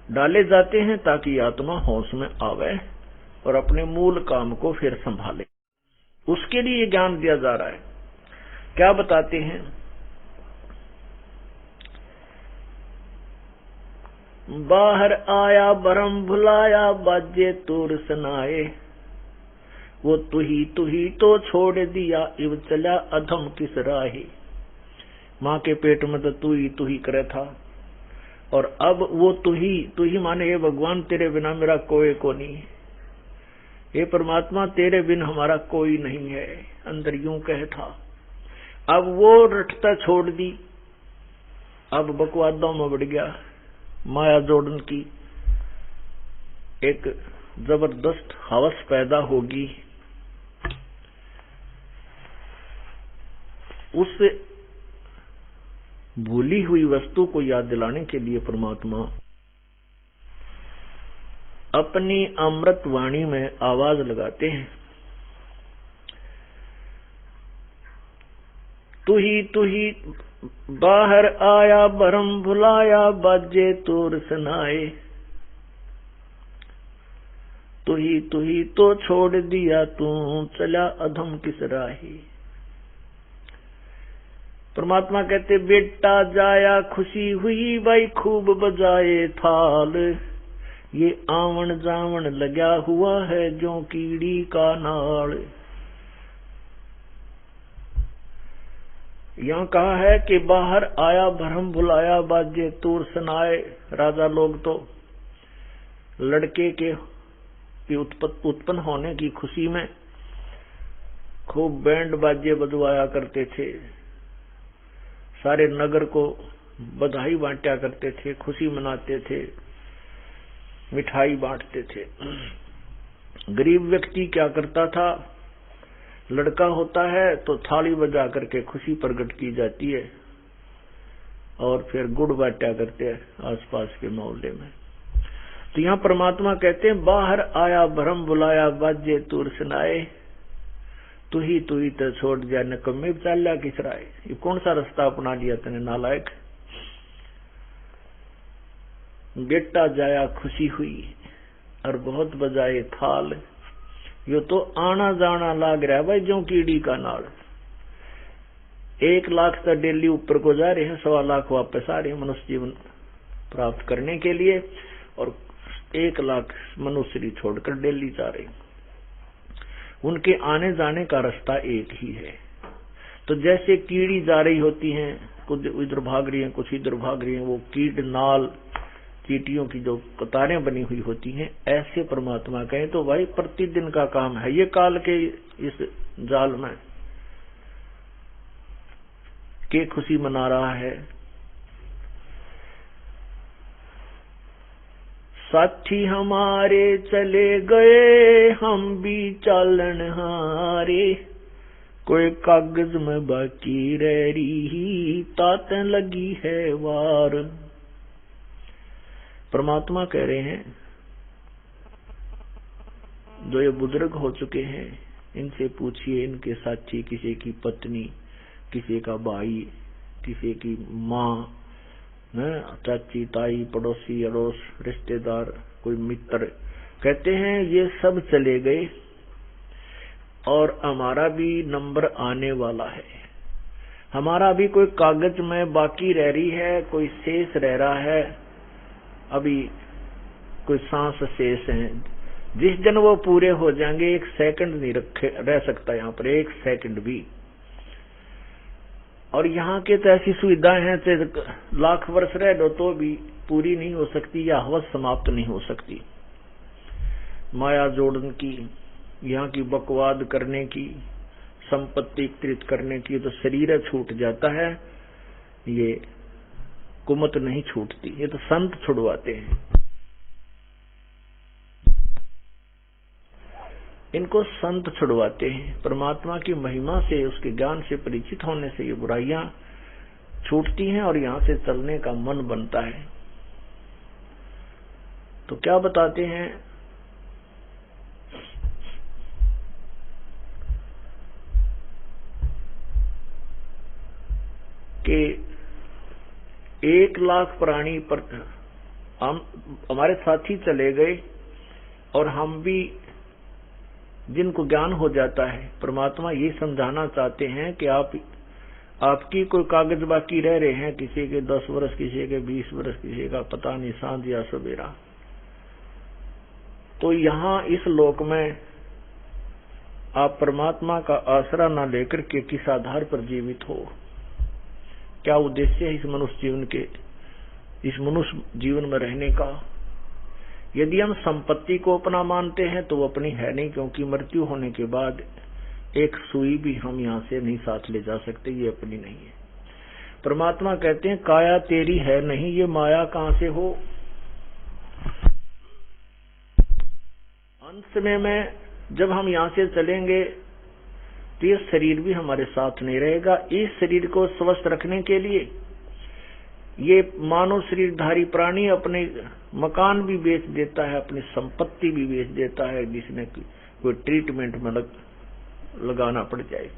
डाले जाते हैं ताकि आत्मा होश में आवे और अपने मूल काम को फिर संभाले। उसके लिए ये ज्ञान दिया जा रहा है। क्या बताते हैं? बाहर आया भरम भुलाया बाजे तोर सनाए, वो तू ही तो छोड़ दिया इव चला अधम किस राही। माँ के पेट में तो तू ही करे था, और अब वो तू ही माने ये भगवान तेरे बिना मेरा कोई को नहीं, ये परमात्मा तेरे बिन हमारा कोई नहीं है, अंदर यूं कह था। अब वो रटता छोड़ दी, अब बकवादों में बढ़ गया। माया जोड़न की एक जबरदस्त हवस पैदा होगी, उस भूली हुई वस्तु को याद दिलाने के लिए परमात्मा अपनी अमृत वाणी में आवाज लगाते हैं। तू ही बाहर आया भरम भुलाया बाजे तोर सनाए, तू ही तो छोड़ दिया तू चला अधम किस राही। परमात्मा कहते बेटा जाया खुशी हुई भाई खूब बजाए थाल, ये आवन जावन लगा हुआ है जो कीड़ी का नाल। यहाँ कहा है कि बाहर आया भरम भुलाया बाजे तूर सनाए। राजा लोग तो लड़के के उत्पन्न होने की खुशी में खूब बैंड बाजे बजवाया करते थे, सारे नगर को बधाई बांटा करते थे, खुशी मनाते थे, मिठाई बांटते थे। गरीब व्यक्ति क्या करता था, लड़का होता है तो थाली बजा करके खुशी प्रकट की जाती है और फिर गुड़ बांटा करते हैं आसपास के मोहल्ले में। तो यहाँ परमात्मा कहते हैं, बाहर आया भरम बुलाया बाजे तूर सुनाए, तू ही तो छोड़ दिया नकम्मे चाल्या किसराए। ये कौन सा रास्ता अपना लिया तने नालायक। बेटा जाया खुशी हुई और बहुत बजाए थाल, यो तो आना जाना लाग रहा है भाई जो कीड़ी का नाल। 1 लाख तक डेली ऊपर को जा रहे हैं, 1.25 लाख वापस आ रहे हैं मनुष्य जीवन प्राप्त करने के लिए, और 1 लाख मनुष्य छोड़कर डेली जा रहे हैं। उनके आने जाने का रास्ता एक ही है। तो जैसे कीड़ी जा रही होती हैं, कुछ इधर भाग रही हैं, कुछ इधर भाग रही हैं, वो कीड़ नाल चींटियों की जो कतारें बनी हुई होती हैं, ऐसे परमात्मा कहें तो भाई प्रतिदिन का काम है ये काल के इस जाल में के खुशी मना रहा है। साथी हमारे चले गए हम भी चालन हारे, कोई कागज में बाकी रह रही तातें लगी है वार। परमात्मा कह रहे हैं, जो ये बुजुर्ग हो चुके हैं इनसे पूछिए, इनके साथी, किसी की पत्नी, किसी का भाई, किसी की माँ, चाची, ताई, पड़ोसी, अड़ोस, रिश्तेदार, कोई मित्र, कहते हैं ये सब चले गए और हमारा भी नंबर आने वाला है। हमारा भी कोई कागज में बाकी रह रही है, कोई शेष रह रहा है, अभी कोई सांस शेष है। जिस दिन वो पूरे हो जाएंगे, 1 सेकंड नहीं रह सकता यहाँ पर, 1 सेकंड भी। और यहाँ के तो ऐसी सुविधाएं हैं, लाख वर्ष रह दो तो भी पूरी नहीं हो सकती या हवस समाप्त नहीं हो सकती। माया जोड़न की, यहाँ की बकवाद करने की, संपत्ति एकत्रित करने की, तो शरीर छूट जाता है, ये कुमत नहीं छूटती। ये तो संत छुड़वाते हैं, इनको संत छुड़वाते हैं। परमात्मा की महिमा से, उसके ज्ञान से परिचित होने से ये बुराइयां छूटती हैं और यहां से चलने का मन बनता है। तो क्या बताते हैं कि 1 लाख प्राणी पर हमारे साथी चले गए और हम भी, जिनको ज्ञान हो जाता है, परमात्मा ये समझाना चाहते हैं कि आपकी कोई कागज बाकी रह रहे हैं, किसी के 10 वर्ष, किसी के 20 वर्ष, किसी का पता नहीं सांझ या सवेरा। तो यहाँ इस लोक में आप परमात्मा का आसरा न लेकर के किस आधार पर जीवित हो, क्या उद्देश्य है इस मनुष्य जीवन में रहने का। यदि हम संपत्ति को अपना मानते हैं तो वो अपनी है नहीं, क्योंकि मृत्यु होने के बाद एक सुई भी हम यहाँ से नहीं साथ ले जा सकते, ये अपनी नहीं है। परमात्मा कहते हैं, काया तेरी है नहीं, ये माया कहां से हो। अंत में जब हम यहाँ से चलेंगे तो ये शरीर भी हमारे साथ नहीं रहेगा। इस शरीर को स्वस्थ रखने के लिए ये मानव शरीरधारी प्राणी अपने मकान भी बेच देता है, अपनी संपत्ति भी बेच देता है, जिसने कोई ट्रीटमेंट में लगाना पड़ जाए,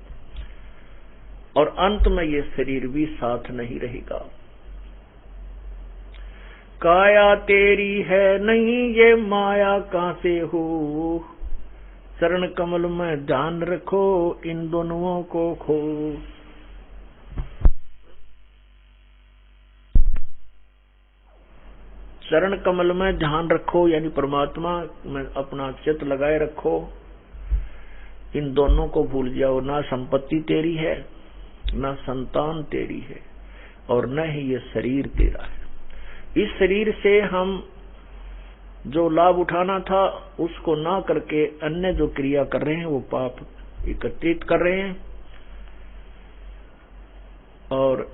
और अंत में ये शरीर भी साथ नहीं रहेगा। काया तेरी है नहीं, ये माया कहां से हो। चरण कमल में ध्यान रखो, इन दोनों को खो। चरण कमल में ध्यान रखो, यानी परमात्मा में अपना चित्त लगाए रखो, इन दोनों को भूल जाओ। ना संपत्ति तेरी है, ना संतान तेरी है, और न ही ये शरीर तेरा है। इस शरीर से हम जो लाभ उठाना था उसको ना करके अन्य जो क्रिया कर रहे हैं वो पाप एकत्रित कर रहे हैं और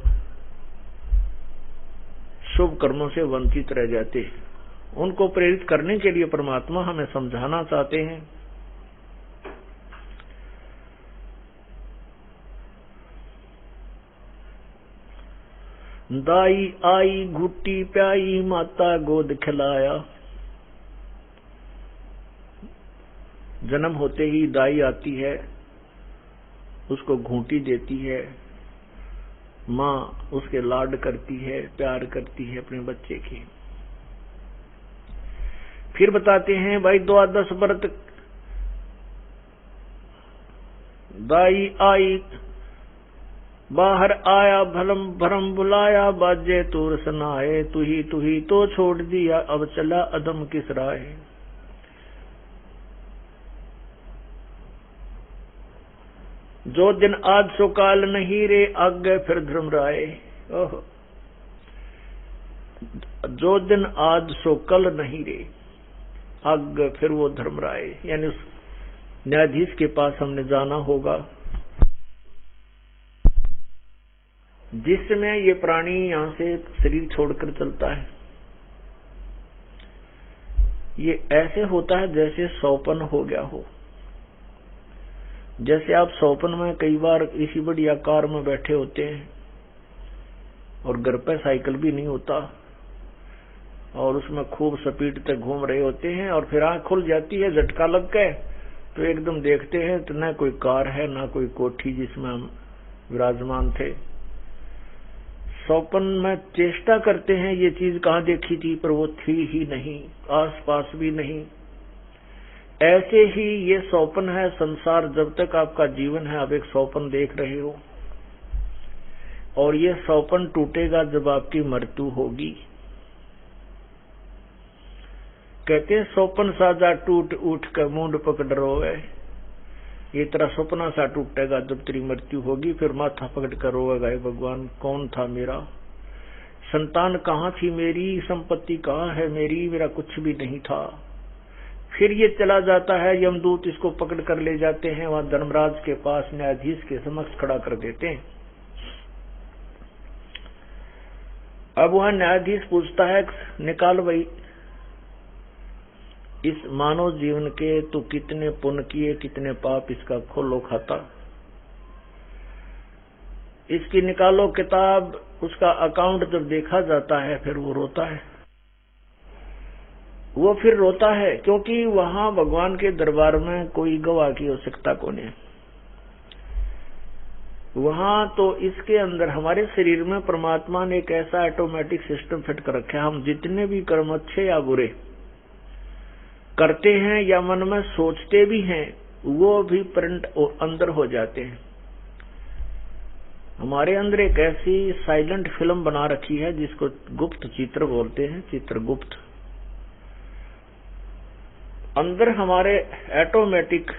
शुभ कर्मों से वंचित रह जाते हैं। उनको प्रेरित करने के लिए परमात्मा हमें समझाना चाहते हैं। दाई आई घुट्टी प्याई माता गोद खिलाया। जन्म होते ही दाई आती है, उसको घूंटी देती है, माँ उसके लाड करती है, प्यार करती है अपने बच्चे की। फिर बताते हैं भाई द्वादश व्रत दाई आई बाहर आया भलम भरम बुलाया बाजे तूर सुनाए तू ही तो छोड़ दिया अब चला अदम किस राय। जो दिन आज सो काल नहीं रे आगे फिर धर्म राय। ओह, जो दिन आज सो कल नहीं रे आगे फिर वो धर्म राय, यानी उस न्यायाधीश के पास हमने जाना होगा जिसमें ये प्राणी यहां से शरीर छोड़कर चलता है। ये ऐसे होता है जैसे सौपन हो गया हो। जैसे आप सौपन में कई बार इसी बढ़िया कार में बैठे होते हैं और घर पे साइकिल भी नहीं होता और उसमें खूब स्पीड तक घूम रहे होते हैं और फिर आंख खुल जाती है, झटका लग गए तो एकदम देखते हैं तो न कोई कार है ना कोई कोठी जिसमें हम विराजमान थे। सौपन में चेष्टा करते हैं ये चीज कहाँ देखी थी, पर वो थी ही नहीं, आस पास भी नहीं। ऐसे ही ये सौपन है संसार। जब तक आपका जीवन है आप एक सौपन देख रहे हो और ये सौपन टूटेगा जब आपकी मृत्यु होगी। कहते हैं सौपन साजा टूट उठ कर मुंड पकड़ रोवे, ये तेरा सपना सा टूटेगा जब तेरी मृत्यु होगी। फिर माथा पकड़ कर रोएगा, भगवान कौन था मेरा, संतान कहाँ थी मेरी, संपत्ति कहाँ है मेरी, मेरा कुछ भी नहीं था। फिर ये चला जाता है, यमदूत इसको पकड़ कर ले जाते हैं वहां धर्मराज के पास, न्यायाधीश के समक्ष खड़ा कर देते हैं। अब वहां न्यायाधीश पूछता है निकाल भाई इस मानव जीवन के तो कितने पुण्य किए कितने पाप, इसका खोलो खाता, इसकी निकालो किताब। उसका अकाउंट जब देखा जाता है फिर वो रोता है। वो फिर रोता है क्योंकि वहां भगवान के दरबार में कोई गवाह की आवश्यकता कौन है। वहां तो इसके अंदर हमारे शरीर में परमात्मा ने एक ऐसा ऑटोमेटिक सिस्टम फिट कर रखा है, हम जितने भी कर्म अच्छे या बुरे करते हैं या मन में सोचते भी हैं वो भी प्रिंट अंदर हो जाते हैं। हमारे अंदर एक ऐसी साइलेंट फिल्म बना रखी है जिसको गुप्त चित्र बोलते हैं, चित्रगुप्त। अंदर हमारे ऑटोमेटिक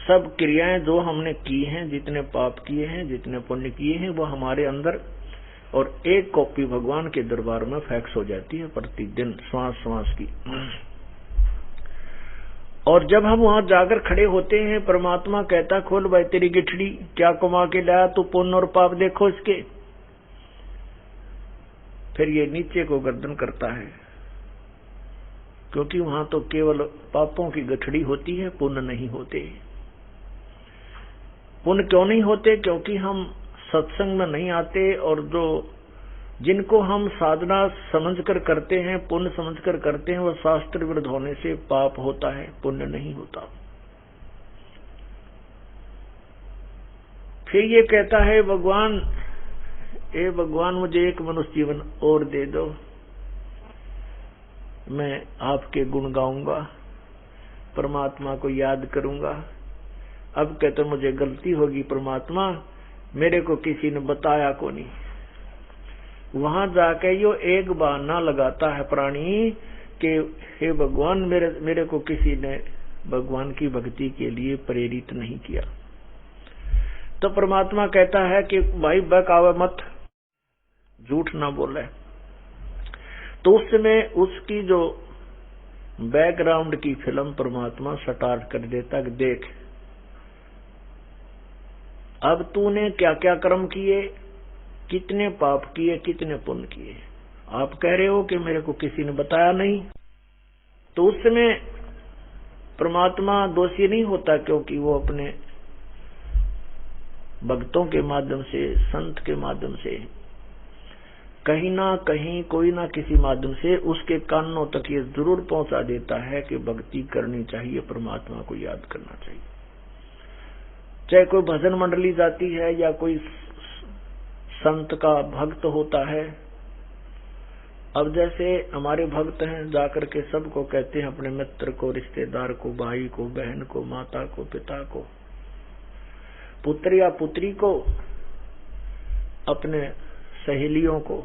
सब क्रियाएं जो हमने की हैं, जितने पाप किए हैं, जितने पुण्य किए हैं, वो हमारे अंदर, और एक कॉपी भगवान के दरबार में फैक्स हो जाती है प्रतिदिन श्वास श्वास की। और जब हम वहां जाकर खड़े होते हैं परमात्मा कहता खोल भाई तेरी गिठड़ी, क्या कमा के लाया तू, पुण्य और पाप देखो इसके। फिर ये नीचे को गर्दन करता है क्योंकि वहां तो केवल पापों की गठड़ी होती है, पुण्य नहीं होते। पुण्य क्यों नहीं होते? क्योंकि हम सत्संग में नहीं आते और जो जिनको हम साधना समझकर करते हैं, पुण्य समझकर करते हैं, वो शास्त्र विरुद्ध होने से पाप होता है, पुण्य नहीं होता। फिर ये कहता है भगवान, ए भगवान मुझे एक मनुष्य जीवन और दे दो, मैं आपके गुण गाऊंगा, परमात्मा को याद करूंगा। अब कहते मुझे गलती होगी परमात्मा, मेरे को किसी ने बताया को नहीं। वहां जाके यो एक बहाना लगाता है प्राणी कि हे भगवान मेरे को किसी ने भगवान की भक्ति के लिए प्रेरित नहीं किया। तो परमात्मा कहता है कि भाई बहकावे मत, झूठ ना बोले। तो उस समय उसकी जो बैकग्राउंड की फिल्म परमात्मा स्टार्ट कर देता कि देख अब तूने क्या क्या कर्म किए, कितने पाप किए, कितने पुण्य किए। आप कह रहे हो कि मेरे को किसी ने बताया नहीं, तो उस समय परमात्मा दोषी नहीं होता, क्योंकि वो अपने भक्तों के माध्यम से, संत के माध्यम से, कहीं ना कहीं कोई ना किसी माध्यम से उसके कानों तक ये जरूर पहुंचा देता है कि भक्ति करनी चाहिए, परमात्मा को याद करना चाहिए। चाहे कोई भजन मंडली जाती है या कोई संत का भक्त होता है। अब जैसे हमारे भक्त हैं, जाकर के सबको कहते हैं, अपने मित्र को, रिश्तेदार को, भाई को, बहन को, माता को, पिता को, पुत्र या पुत्री को, अपने सहेलियों को।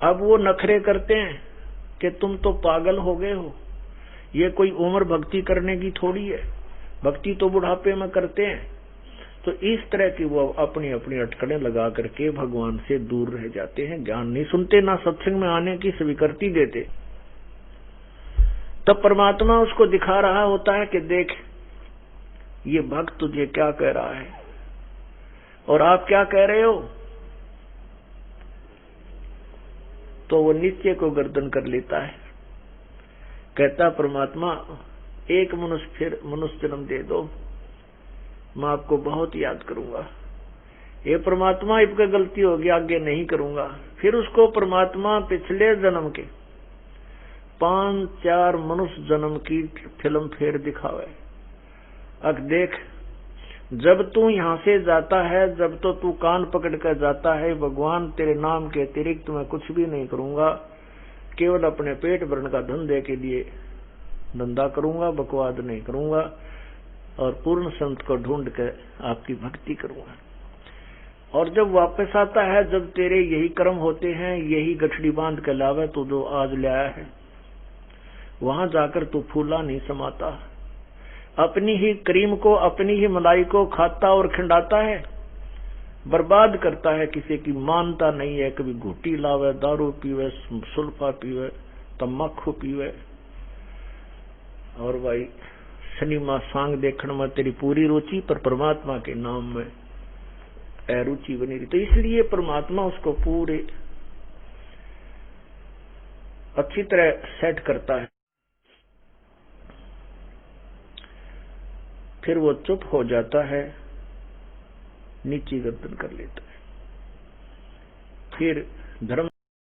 अब वो नखरे करते हैं कि तुम तो पागल हो गए हो, ये कोई उम्र भक्ति करने की थोड़ी है, भक्ति तो बुढ़ापे में करते हैं। तो इस तरह की वो अपनी अपनी अटकड़ें लगा करके भगवान से दूर रह जाते हैं, ज्ञान नहीं सुनते, ना सत्संग में आने की स्वीकृति देते। तब परमात्मा उसको दिखा रहा होता है कि देख ये भक्त तुझे क्या कह रहा है और आप क्या कह रहे हो। तो वो नीचे को गर्दन कर लेता है, कहता परमात्मा एक मनुष्य जन्म दे दो, मैं आपको बहुत याद करूंगा। ये परमात्मा इनका गलती होगी, आगे नहीं करूंगा। फिर उसको परमात्मा पिछले जन्म के 5-4 मनुष्य जन्म की फिल्म फिर दिखावे। अब देख जब तू यहां से जाता है, जब तो तू कान पकड़ कर जाता है, भगवान तेरे नाम के अतिरिक्त मैं कुछ भी नहीं करूंगा, केवल अपने पेट भरण का धंधे के लिए धंधा करूंगा, बकवाद नहीं करूंगा और पूर्ण संत को ढूंढ कर आपकी भक्ति करूंगा। और जब वापस आता है, जब तेरे यही कर्म होते हैं, यही गठड़ी बांध के लावे तू जो आज लाया है, वहां जाकर तू फूला नहीं समाता, अपनी ही क्रीम को, अपनी ही मलाई को खाता और खिंडाता है, बर्बाद करता है, किसी की मानता नहीं है। कभी घुट्टी लावे, दारू पीवे, सुल्फा पीवे, तम्बाकू पीवे, और भाई सिनेमा सांग देखने में तेरी पूरी रुचि, पर परमात्मा के नाम में अरुचि बनी रही। तो इसलिए परमात्मा उसको पूरे अच्छी तरह सेट करता है। फिर वो चुप हो जाता है, नीची गर्दन कर लेता है। फिर धर्म